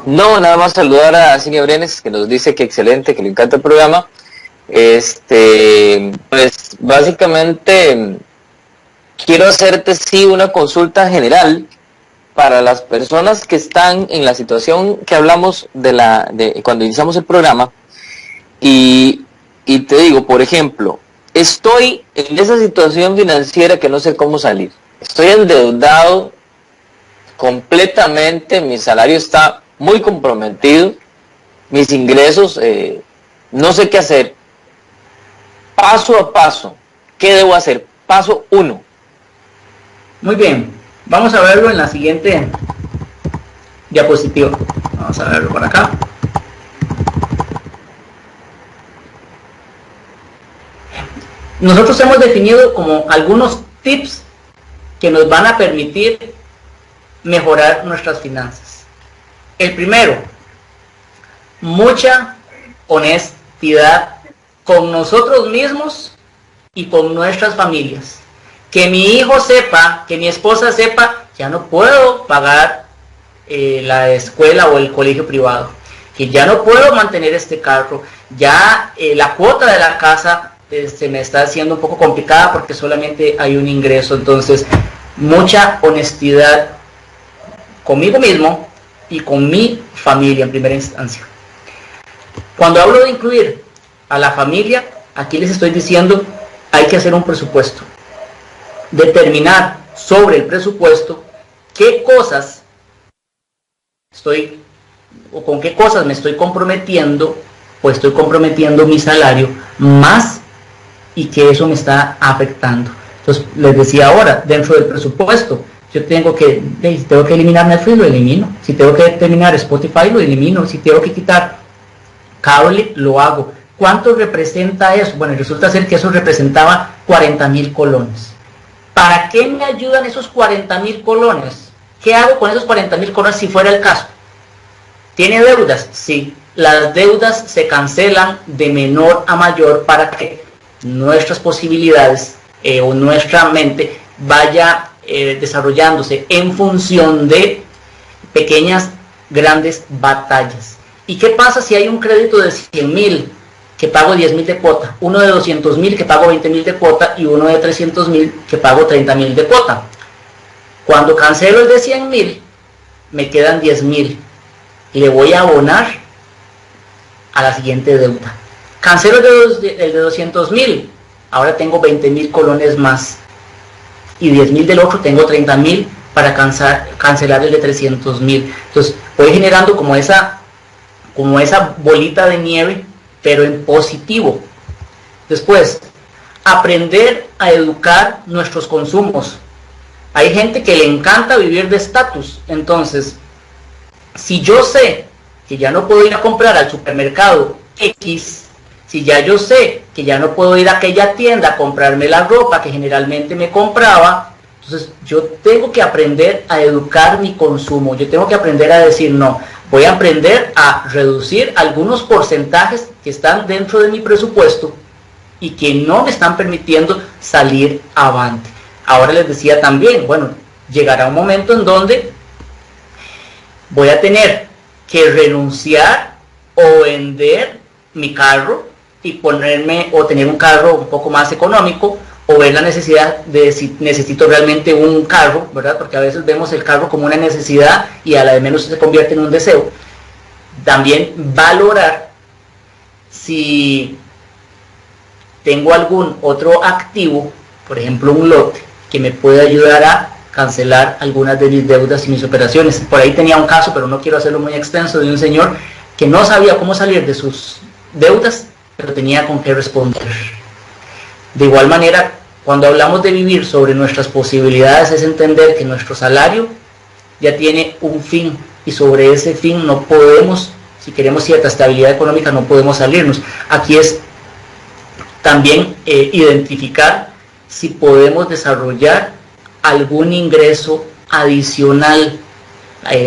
No, nada más saludar a Cinia Brenes, que nos dice que excelente, que le encanta el programa. Pues básicamente quiero hacerte sí una consulta general para las personas que están en la situación que hablamos de cuando iniciamos el programa y te digo, por ejemplo, estoy en esa situación financiera que no sé cómo salir. Estoy endeudado completamente, mi salario está muy comprometido, mis ingresos, no sé qué hacer. Paso a paso, ¿qué debo hacer? Paso 1. Muy bien, vamos a verlo en la siguiente diapositiva. Vamos a verlo por acá. Nosotros hemos definido como algunos tips que nos van a permitir mejorar nuestras finanzas. El primero, mucha honestidad con nosotros mismos y con nuestras familias. Que mi hijo sepa, que mi esposa sepa, ya no puedo pagar la escuela o el colegio privado, que ya no puedo mantener este carro, ya la cuota de la casa se me está haciendo un poco complicada porque solamente hay un ingreso. Entonces, mucha honestidad conmigo mismo y con mi familia en primera instancia. Cuando hablo de incluir a la familia, aquí les estoy diciendo, hay que hacer un presupuesto. Determinar sobre el presupuesto qué cosas con qué cosas me estoy comprometiendo, o estoy comprometiendo mi salario más y que eso me está afectando. Entonces, les decía ahora, dentro del presupuesto, yo tengo que eliminar Netflix, lo elimino. Si tengo que terminar Spotify, lo elimino. Si tengo que quitar cable, lo hago. ¿Cuánto representa eso? Bueno, resulta ser que eso representaba 40,000 colones. ¿Para qué me ayudan esos 40,000 colones? ¿Qué hago con esos 40,000 colones si fuera el caso? ¿Tiene deudas? Sí. Las deudas se cancelan de menor a mayor para que nuestras posibilidades o nuestra mente vaya desarrollándose en función de pequeñas, grandes batallas. ¿Y qué pasa si hay un crédito de 100,000 que pago 10,000 de cuota, uno de 200,000 que pago 20,000 de cuota y uno de 300,000 que pago 30,000 de cuota? Cuando cancelo el de 100,000, me quedan 10,000. Le voy a abonar a la siguiente deuda. Cancelo el de 200,000, ahora tengo 20,000 colones más. Y 10,000 del otro, tengo 30,000 para cancelar el de 300,000. Entonces voy generando como esa bolita de nieve, pero en positivo. Después, aprender a educar nuestros consumos. Hay gente que le encanta vivir de estatus. Entonces, si yo sé que ya no puedo ir a comprar al supermercado X, si ya yo sé que ya no puedo ir a aquella tienda a comprarme la ropa que generalmente me compraba, entonces yo tengo que aprender a educar mi consumo. Yo tengo que aprender a decir no. Voy a aprender a reducir algunos porcentajes que están dentro de mi presupuesto y que no me están permitiendo salir avante. Ahora les decía también, bueno, llegará un momento en donde voy a tener que renunciar o vender mi carro y ponerme o tener un carro un poco más económico, o ver la necesidad de si necesito realmente un carro, ¿verdad? Porque a veces vemos el carro como una necesidad y a la de menos se convierte en un deseo. También valorar si tengo algún otro activo, por ejemplo un lote, que me puede ayudar a cancelar algunas de mis deudas y mis operaciones. Por ahí tenía un caso, pero no quiero hacerlo muy extenso, de un señor que no sabía cómo salir de sus deudas, pero tenía con qué responder. De igual manera, cuando hablamos de vivir sobre nuestras posibilidades, es entender que nuestro salario ya tiene un fin, y sobre ese fin no podemos, si queremos cierta estabilidad económica, no podemos salirnos. Aquí es también identificar si podemos desarrollar algún ingreso adicional.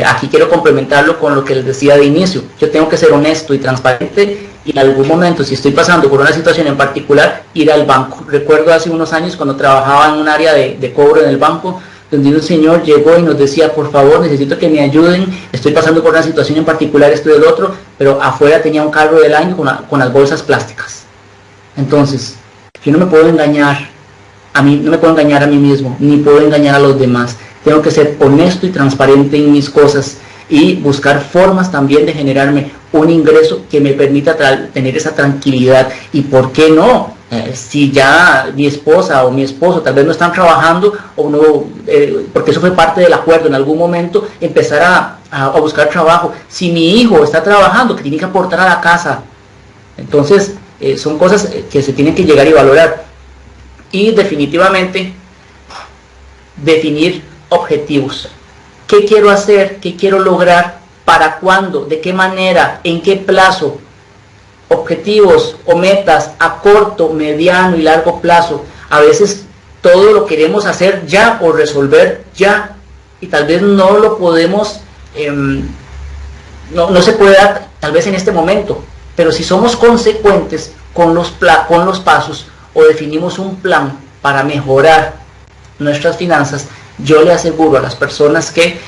Aquí quiero complementarlo con lo que les decía de inicio. Yo tengo que ser honesto y transparente, y en algún momento, si estoy pasando por una situación en particular, ir al banco. Recuerdo hace unos años cuando trabajaba en un área de cobro en el banco, donde un señor llegó y nos decía, por favor, necesito que me ayuden, estoy pasando por una situación en particular, esto y el otro, pero afuera tenía un carro del año con las bolsas plásticas. Entonces, yo no me puedo engañar a mí, no me puedo engañar a mí mismo, ni puedo engañar a los demás. Tengo que ser honesto y transparente en mis cosas y buscar formas también de generarme un ingreso que me permita tener esa tranquilidad. Y por qué no, si ya mi esposa o mi esposo tal vez no están trabajando, o no, porque eso fue parte del acuerdo en algún momento, empezar a buscar trabajo. Si mi hijo está trabajando, que tiene que aportar a la casa. Entonces son cosas que se tienen que llegar y valorar. Y definitivamente definir objetivos. ¿Qué quiero hacer? ¿Qué quiero lograr? ¿Para cuándo? ¿De qué manera? ¿En qué plazo? Objetivos o metas a corto, mediano y largo plazo. A veces todo lo queremos hacer ya o resolver ya, y tal vez no lo podemos, no se puede dar tal vez en este momento, pero si somos consecuentes con los pasos o definimos un plan para mejorar nuestras finanzas, yo le aseguro a las personas que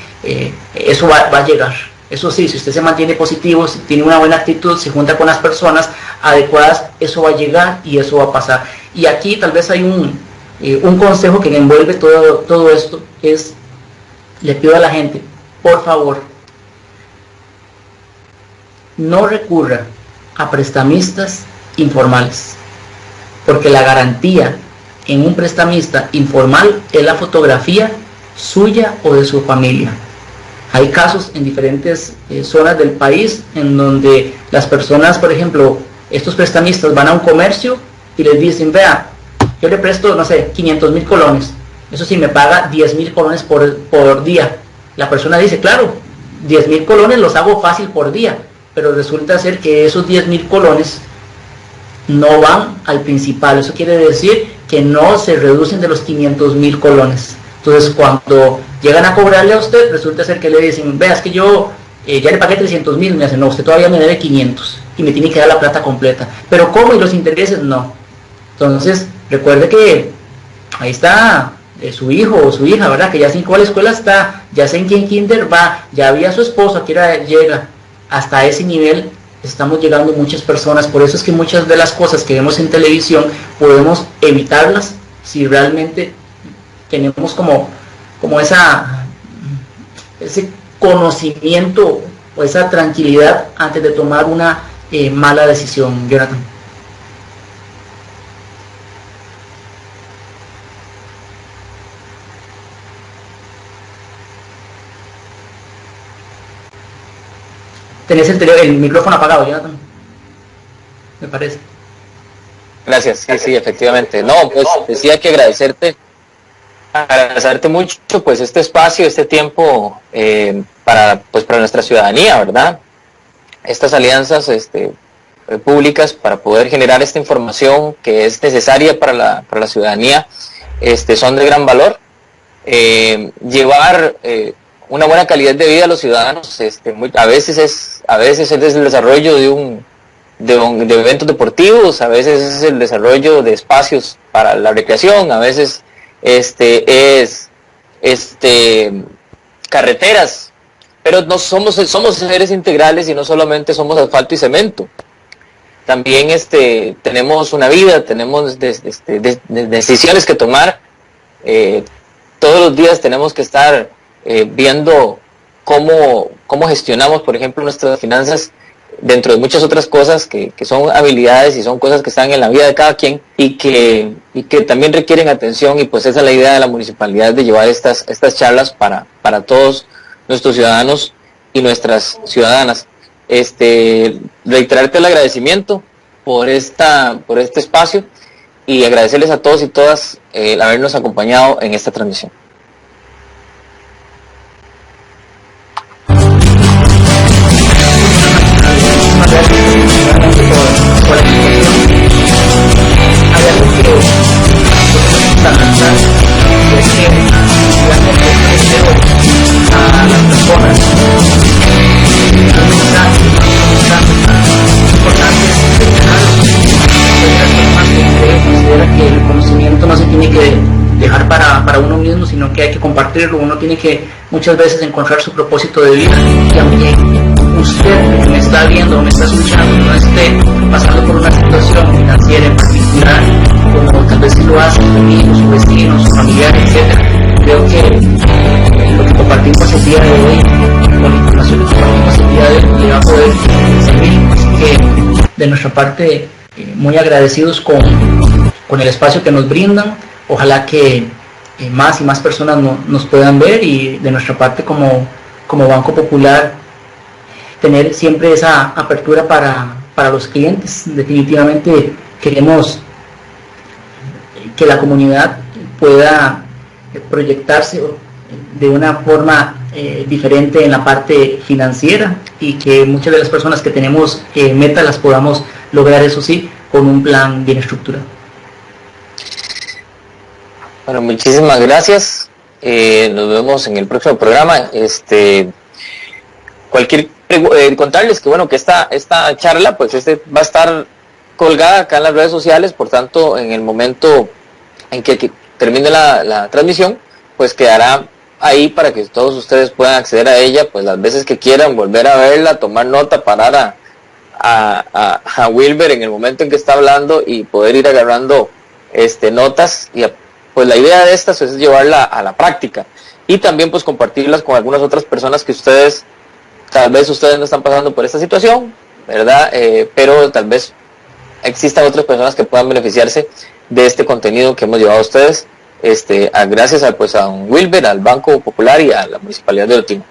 eso va a llegar. Eso sí, si usted se mantiene positivo, si tiene una buena actitud, se junta con las personas adecuadas, eso va a llegar y eso va a pasar. Y aquí tal vez hay un consejo que envuelve todo esto, es, le pido a la gente, por favor, no recurra a prestamistas informales, porque la garantía en un prestamista informal es la fotografía suya o de su familia. Hay casos en diferentes zonas del país en donde las personas, por ejemplo, estos prestamistas van a un comercio y les dicen, vea, yo le presto, no sé, 500,000 colones. Eso sí, me paga 10,000 colones por día. La persona dice, claro, 10,000 colones los hago fácil por día, pero resulta ser que esos 10,000 colones no van al principal. Eso quiere decir que no se reducen de los 500,000 colones. Entonces, cuando llegan a cobrarle a usted, resulta ser que le dicen, vea, es que yo ya le pagué 300,000, me dicen, no, usted todavía me debe 500 y me tiene que dar la plata completa. Pero ¿cómo? ¿Y los intereses? No. Entonces, recuerde que ahí está su hijo o su hija, ¿verdad? Que ya sé en cuál escuela está, ya sé en qué kinder va, ya había su esposo, que llega. Hasta ese nivel estamos llegando muchas personas. Por eso es que muchas de las cosas que vemos en televisión podemos evitarlas si realmente tenemos como ese conocimiento o esa tranquilidad antes de tomar una mala decisión. Jonathan. Tenés el micrófono apagado, Jonathan, me parece. Gracias, sí, efectivamente. No, pues decía que agradecerte mucho pues este espacio, este tiempo para nuestra ciudadanía, ¿verdad? Estas alianzas públicas para poder generar esta información que es necesaria para la ciudadanía, son de gran valor. Llevar una buena calidad de vida a los ciudadanos, a veces es el desarrollo de eventos deportivos, a veces es el desarrollo de espacios para la recreación, a veces es carreteras, pero no somos seres integrales y no solamente somos asfalto y cemento. También tenemos una vida, tenemos decisiones que tomar. Todos los días tenemos que estar viendo cómo gestionamos, por ejemplo, nuestras finanzas, dentro de muchas otras cosas que son habilidades y son cosas que están en la vida de cada quien y que también requieren atención. Y pues esa es la idea de la municipalidad, de llevar estas charlas para todos nuestros ciudadanos y nuestras ciudadanas. Reiterarte el agradecimiento por este espacio y agradecerles a todos y todas el habernos acompañado en esta transmisión. Que el conocimiento no se tiene que dejar para uno mismo, sino compartirlo, uno tiene que muchas veces encontrar su propósito de vida, y aunque usted que me está viendo, me está escuchando, no esté pasando por una situación financiera en particular, como tal vez si lo hacen sus amigos, sus vecinos, sus familiares, etcétera. Creo que lo que compartimos el día de hoy, con la información que compartimos el día de hoy, le va a poder servir. Así que de nuestra parte, muy agradecidos con el espacio que nos brindan. Ojalá que más y más personas nos puedan ver, y de nuestra parte como Banco Popular tener siempre esa apertura para los clientes. Definitivamente queremos que la comunidad pueda proyectarse de una forma diferente en la parte financiera, y que muchas de las personas que tenemos metas las podamos lograr, eso sí, con un plan bien estructurado. Bueno, muchísimas gracias. Nos vemos en el próximo programa. Contarles que bueno, que esta charla pues va a estar colgada acá en las redes sociales, por tanto en el momento en que termine la transmisión, pues quedará ahí para que todos ustedes puedan acceder a ella pues las veces que quieran, volver a verla, tomar nota, parar a Wilber en el momento en que está hablando y poder ir agarrando notas. Y pues la idea de estas es llevarla a la práctica y también pues compartirlas con algunas otras personas que tal vez ustedes no están pasando por esta situación, ¿verdad? Pero tal vez existan otras personas que puedan beneficiarse de este contenido que hemos llevado a ustedes, gracias a don Wilber, al Banco Popular y a la Municipalidad de Olotino.